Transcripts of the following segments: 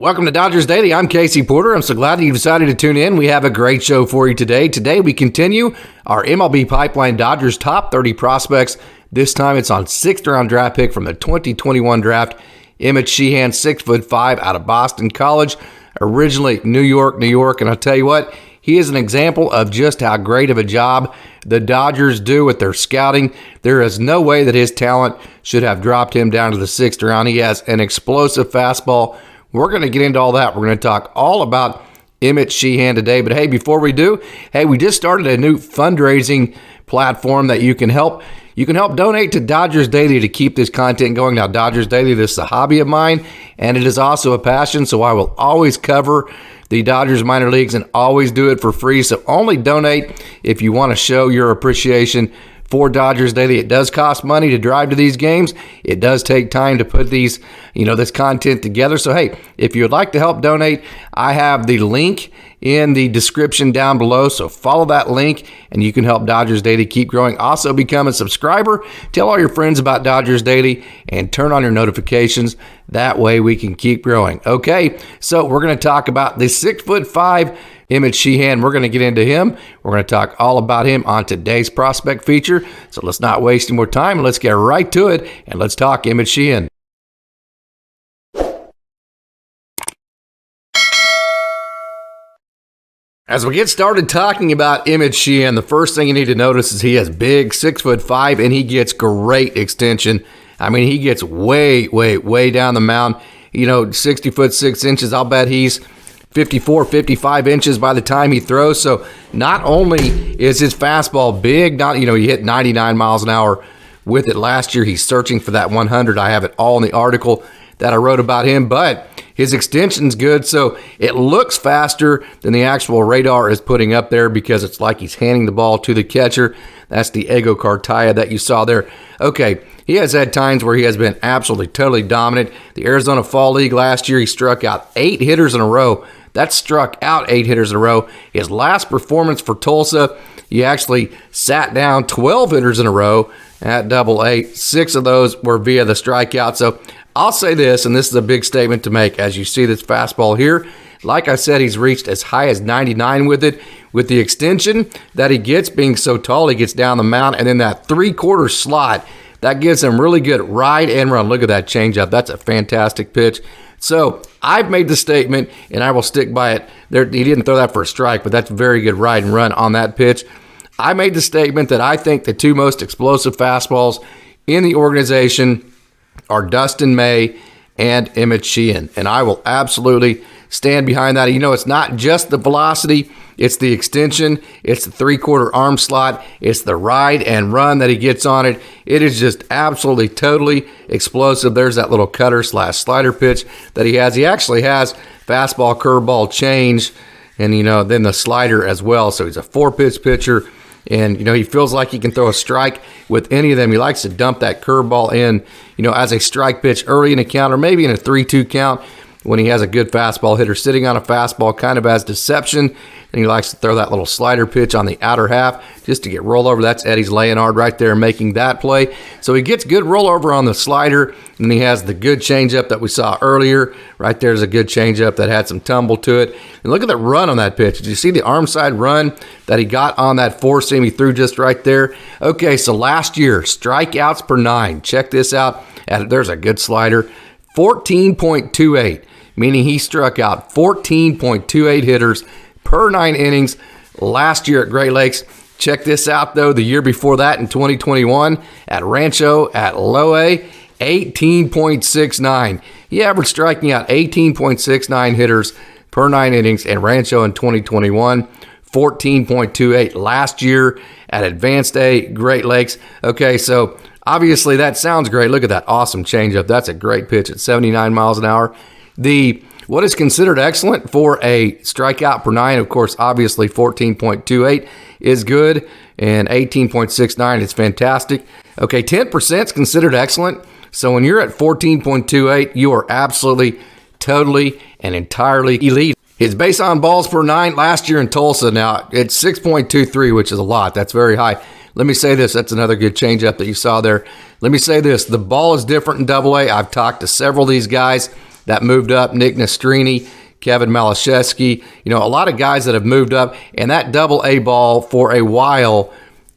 Welcome to Dodgers Daily. I'm Casey Porter. I'm so glad that you decided to tune in. We have a great show for you today. Today we continue our MLB Pipeline Dodgers top 30 prospects. This time it's on 6th round draft pick from the 2021 draft. Emmet Sheehan, 6'5", out of Boston College. Originally New York. And I'll tell you what, he is an example of just how great of a job the Dodgers do with their scouting. There is no way that his talent should have dropped him down to the 6th round. He has an explosive fastball. We're going to get into all that. We're going to talk all about Emmet Sheehan today. But hey, before we do, we just started a new fundraising platform that you can help donate to Dodgers Daily to keep this content going. Now, Dodgers Daily, this is a hobby of mine, and it is also a passion, so I will always cover the Dodgers minor leagues and always do it for free. So only donate if you want to show your appreciation for Dodgers Daily. It does cost money to drive to these games. It does take time to put these, this content together. So, hey, if you would like to help donate, I have the link in the description down below. So follow that link and you can help Dodgers Daily keep growing. Also become a subscriber. Tell all your friends about Dodgers Daily and turn on your notifications. That way we can keep growing. Okay, so we're going to talk about the 6'5" Emmet Sheehan. We're going to get into him. We're going to talk all about him on today's prospect feature. So let's not waste any more time. Let's get right to it, and let's talk Emmet Sheehan. As we get started talking about Emmet Sheehan, the first thing you need to notice is he has big 6'5", and he gets great extension. I mean, he gets way down the mound. 60'6". I'll bet he's 54, 55 inches by the time he throws. So not only is his fastball big, he hit 99 miles an hour with it last year. He's searching for that 100. I have it all in the article that I wrote about him, but his extension's good. So it looks faster than the actual radar is putting up there because it's like he's handing the ball to the catcher. That's the ego cartaya that you saw there. Okay, he has had times where he has been absolutely, totally dominant. The Arizona Fall League last year, he struck out 8 hitters in a row. That struck out 8 hitters in a row. His last performance for Tulsa, he actually sat down 12 hitters in a row at Double-A. 6 of those were via the strikeout. So I'll say this, and this is a big statement to make, as you see this fastball here. Like I said, he's reached as high as 99 with it. With the extension that he gets, being so tall, he gets down the mound, and then that 3/4 slot, that gives him really good ride and run. Look at that changeup. That's a fantastic pitch. So I've made the statement, and I will stick by it. He didn't throw that for a strike, but that's very good ride and run on that pitch. I made the statement that I think the 2 most explosive fastballs in the organization are Dustin May and Emmet Sheehan, and I will absolutely stand behind that. It's not just the velocity, it's the extension, it's the 3/4 arm slot, it's the ride and run that he gets on it. It is just absolutely, totally explosive. There's that little cutter / slider pitch that he has. He actually has fastball, curveball, change, and then the slider as well. So he's a 4-pitch pitcher. And, he feels like he can throw a strike with any of them. He likes to dump that curveball in, as a strike pitch early in a count or maybe in a 3-2 count when he has a good fastball hitter sitting on a fastball kind of as deception. And he likes to throw that little slider pitch on the outer half just to get rollover. That's Eddie's Leonard right there making that play. So he gets good rollover on the slider, and he has the good changeup that we saw earlier. Right there's a good changeup that had some tumble to it. And look at the run on that pitch. Did you see the arm side run that he got on that 4-seam he threw just right there? Okay, so last year, strikeouts per 9. Check this out. There's a good slider. 14.28, meaning he struck out 14.28 hitters per 9 innings last year at Great Lakes. Check this out, though. The year before that, in 2021, at Rancho, at Low A, 18.69. He averaged striking out 18.69 hitters per 9 innings in Rancho in 2021. 14.28 last year at Advanced A, Great Lakes. Okay, so obviously that sounds great. Look at that awesome changeup. That's a great pitch at 79 miles an hour. What is considered excellent for a strikeout per 9, of course, obviously 14.28 is good, and 18.69 is fantastic. Okay, 10% is considered excellent. So when you're at 14.28, you are absolutely, totally, and entirely elite. His base on balls per 9 last year in Tulsa, now it's 6.23, which is a lot. That's very high. Let me say this. That's another good changeup that you saw there. Let me say this. The ball is different in Double-A. I've talked to several of these guys. that moved up, Nick Nastrini, Kevin Malashevsky, a lot of guys that have moved up, and that double-A ball for a while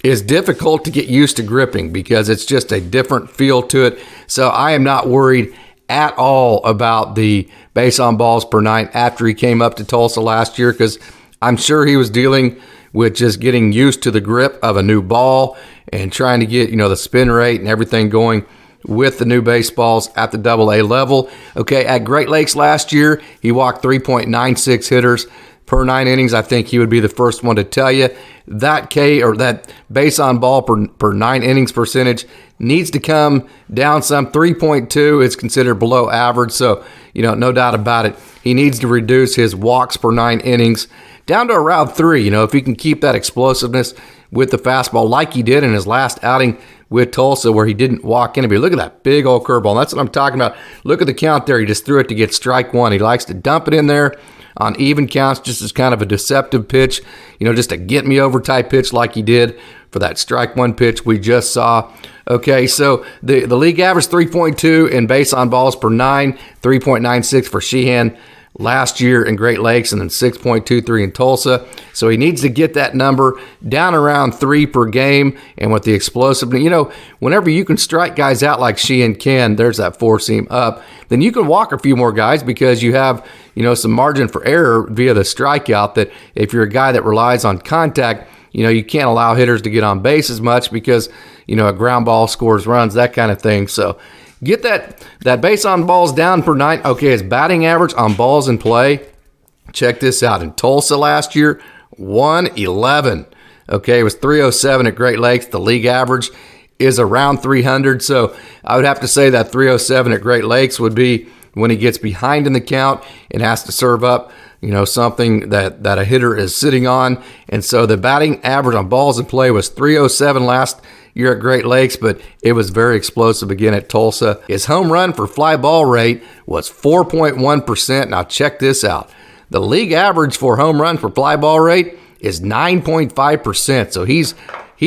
is difficult to get used to gripping because it's just a different feel to it. So I am not worried at all about the base on balls per nine after he came up to Tulsa last year, because I'm sure he was dealing with just getting used to the grip of a new ball and trying to get, the spin rate and everything going with the new baseballs at the double-A level. Okay, at Great Lakes last year, he walked 3.96 hitters per 9 innings. I think he would be the first one to tell you that that base on ball per 9 innings percentage needs to come down some. 3.2 is considered below average, so no doubt about it. He needs to reduce his walks per 9 innings down to around 3. If he can keep that explosiveness with the fastball like he did in his last outing with Tulsa, where he didn't walk anybody. Look at that big old curveball. That's what I'm talking about. Look at the count there. He just threw it to get strike one. He likes to dump it in there on even counts, just as kind of a deceptive pitch, just a get-me-over type pitch like he did for that strike one pitch we just saw. Okay, so the league average 3.2 in base on balls per 9, 3.96 for Sheehan last year in Great Lakes, and then 6.23 in Tulsa. So he needs to get that number down around 3 per game. And with the explosiveness, whenever you can strike guys out like Sheehan can, there's that four-seam up, then you can walk a few more guys because you have, some margin for error via the strikeout, that if you're a guy that relies on contact, you can't allow hitters to get on base as much because, a ground ball scores runs, that kind of thing. So get that base on balls down per 9. Okay, his batting average on balls in play, check this out. In Tulsa last year, 111. Okay, it was 307 at Great Lakes. The league average is around 300. So I would have to say that 307 at Great Lakes would be when he gets behind in the count and has to serve up, something that a hitter is sitting on. And so the batting average on balls in play was 307 last year at Great Lakes, but it was very explosive again at Tulsa. His home run for fly ball rate was 4.1%. Now check this out. The league average for home run for fly ball rate is 9.5%. So he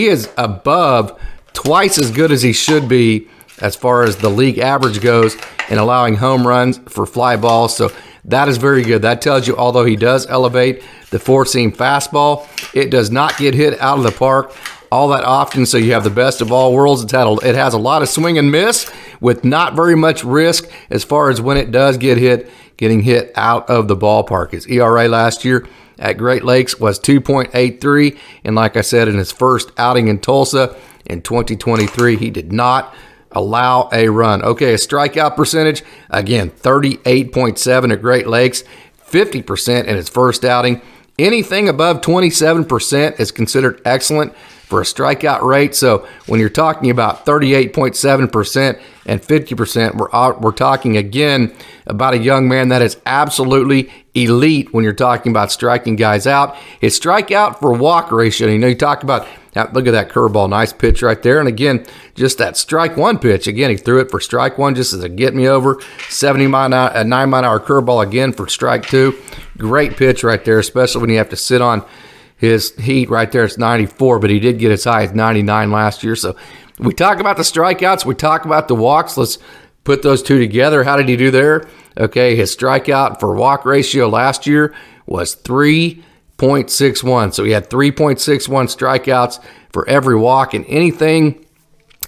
is above, twice as good as he should be as far as the league average goes in allowing home runs for fly balls. So that is very good. That tells you, although he does elevate the four-seam fastball, it does not get hit out of the park all that often, so you have the best of all worlds. It has a lot of swing and miss with not very much risk as far as when it does get hit, getting hit out of the ballpark. His ERA last year at Great Lakes was 2.83, and like I said, in his first outing in Tulsa in 2023, he did not allow a run. Okay, a strikeout percentage, again, 38.7 at Great Lakes, 50% in his first outing. Anything above 27% is considered excellent for a strikeout rate. So when you're talking about 38.7% and 50%, we're talking again about a young man that is absolutely elite when you're talking about striking guys out. His strikeout for walk ratio, you talk about, look at that curveball, nice pitch right there. And again, just that strike one pitch. Again, he threw it for strike one just as a get me over. 9 mile an hour curveball again for strike two. Great pitch right there, especially when you have to sit on his heat right there. It's 94, but he did get as high as 99 last year. So we talk about the strikeouts, we talk about the walks. Let's put those two together. How did he do there? Okay, his strikeout for walk ratio last year was 3.61. So he had 3.61 strikeouts for every walk, and anything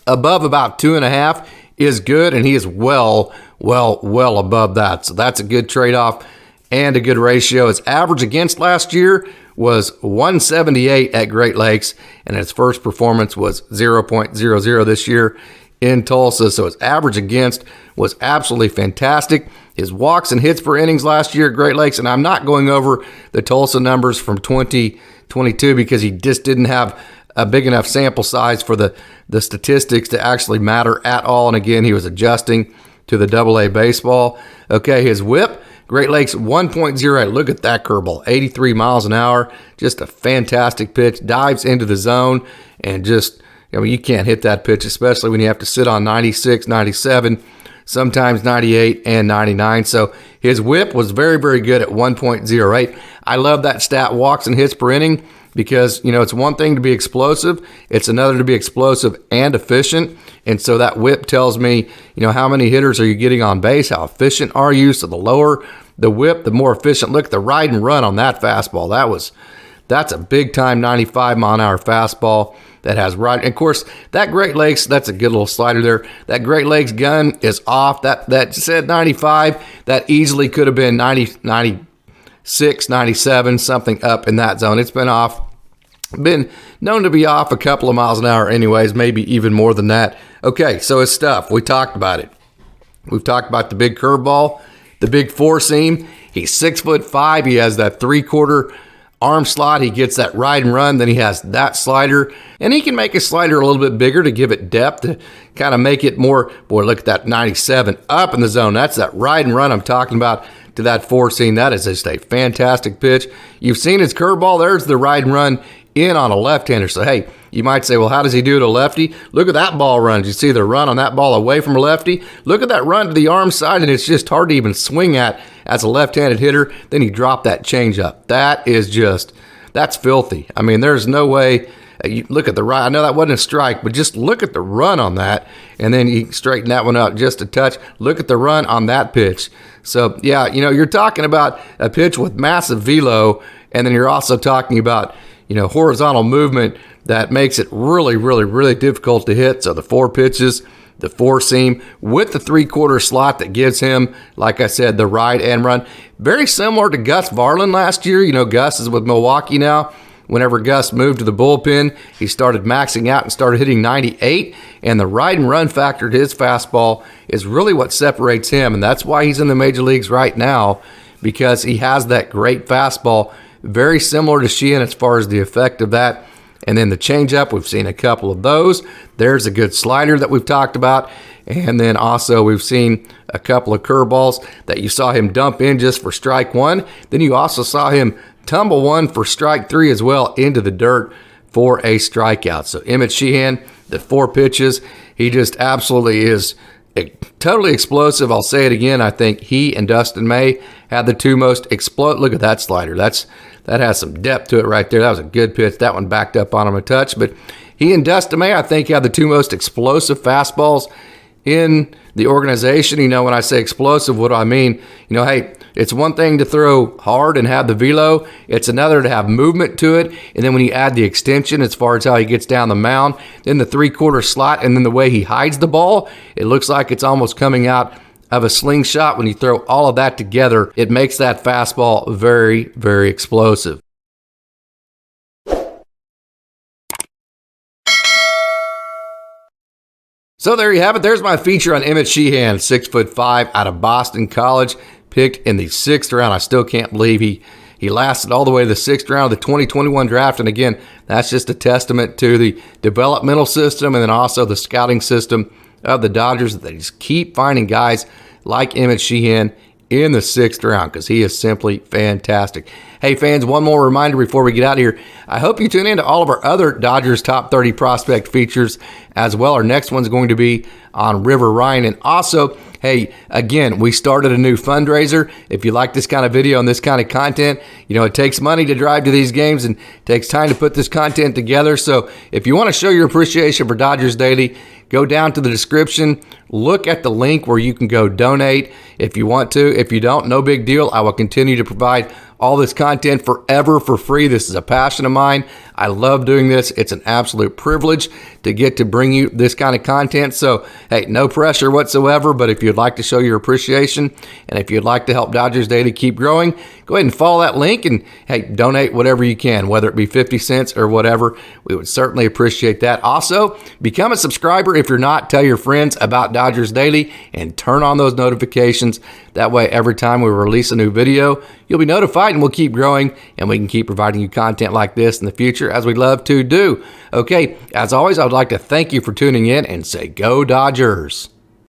above about 2.5 is good, and he is well above that. So that's a good trade-off and a good ratio. His average against last year was 178 at Great Lakes, and his first performance was 0.00 this year in Tulsa. So his average against was absolutely fantastic. His walks and hits per innings last year at Great Lakes, and I'm not going over the Tulsa numbers from 2022 because he just didn't have a big enough sample size for the statistics to actually matter at all. And again, he was adjusting to the AA baseball. Okay, his whip, Great Lakes 1.08. Look at that curveball, 83 miles an hour. Just a fantastic pitch. Dives into the zone and just, you can't hit that pitch, especially when you have to sit on 96, 97, sometimes 98 and 99. So his whip was very, very good at 1.08. I love that stat. Walks and hits per inning, because, it's one thing to be explosive. It's another to be explosive and efficient. And so that whip tells me, how many hitters are you getting on base? How efficient are you? So the lower the whip, the more efficient. Look at the ride and run on that fastball. That's a big time 95-mile-an-hour fastball that has right. And of course, that Great Lakes, that's a good little slider there. That Great Lakes gun is off. That said 95, that easily could have been 90, 96, 97, something up in that zone. It's been off. Been known to be off a couple of miles an hour anyways, maybe even more than that. Okay, so his stuff. We talked about it. We've talked about the big curveball, the big four seam. He's 6'5". He has that 3/4 arm slot. He gets that ride and run. Then he has that slider, and he can make his slider a little bit bigger to give it depth, to kind of make it more. Boy, look at that 97 up in the zone. That's that ride and run I'm talking about to that four seam. That is just a fantastic pitch. You've seen his curveball. There's the ride and run in on a left-hander. So, hey, you might say, well, how does he do to a lefty? Look at that ball run. Did you see the run on that ball away from a lefty? Look at that run to the arm side, and it's just hard to even swing at as a left-handed hitter. Then he dropped that changeup. That's filthy. I mean, there's no way. You look at the right. I know that wasn't a strike, but just look at the run on that, and then you straighten that one up just a touch. Look at the run on that pitch. So, yeah, you're talking about a pitch with massive velo, and then you're also talking about, horizontal movement that makes it really, really, really difficult to hit. So the four pitches, the four seam with the 3/4 slot that gives him, like I said, the ride and run. Very similar to Gus Varland last year. Gus is with Milwaukee now. Whenever Gus moved to the bullpen, he started maxing out and started hitting 98. And the ride and run factor to his fastball is really what separates him. And that's why he's in the major leagues right now, because he has that great fastball. Very similar to Sheehan as far as the effect of that. And then the changeup, we've seen a couple of those. There's a good slider that we've talked about. And then also we've seen a couple of curveballs that you saw him dump in just for strike one. Then you also saw him tumble one for strike three as well into the dirt for a strikeout. So Emmet Sheehan, the four pitches, he just absolutely is totally explosive. I'll say it again. I think he and Dustin May had the two most explode. Look at that slider. That has some depth to it right there. That was a good pitch. That one backed up on him a touch. But he and Dustin May, I think, had the two most explosive fastballs in the organization. When I say explosive, what do I mean? Hey, it's one thing to throw hard and have the velo. It's another to have movement to it. And then when you add the extension as far as how he gets down the mound, then the 3/4 slot, and then the way he hides the ball, it looks like it's almost coming out of a slingshot. When you throw all of that together, it makes that fastball very, very explosive. So there you have it. There's my feature on Emmet Sheehan, 6'5", out of Boston College, picked in the 6th round. I still can't believe he lasted all the way to the 6th round of the 2021 draft. And again, that's just a testament to the developmental system and then also the scouting system of the Dodgers, that they just keep finding guys like Emmet Sheehan in the 6th round, because he is simply fantastic. Hey, fans, one more reminder before we get out of here. I hope you tune in to all of our other Dodgers Top 30 Prospect features as well. Our next one's going to be on River Ryan. And also, hey, again, we started a new fundraiser. If you like this kind of video and this kind of content, it takes money to drive to these games and it takes time to put this content together. So if you want to show your appreciation for Dodgers Daily, go down to the description, look at the link where you can go donate if you want to. If you don't, no big deal. I will continue to provide all this content forever for free. This is a passion of mine. I love doing this. It's an absolute privilege to get to bring you this kind of content. So, hey, no pressure whatsoever, but if you'd like to show your appreciation and if you'd like to help Dodgers Daily keep growing, go ahead and follow that link and, hey, donate whatever you can, whether it be 50 cents or whatever. We would certainly appreciate that. Also, become a subscriber if you're not. Tell your friends about Dodgers Daily and turn on those notifications. That way, every time we release a new video, you'll be notified and we'll keep growing and we can keep providing you content like this in the future, as we love to do. Okay, as always, I would like to thank you for tuning in and say, go Dodgers.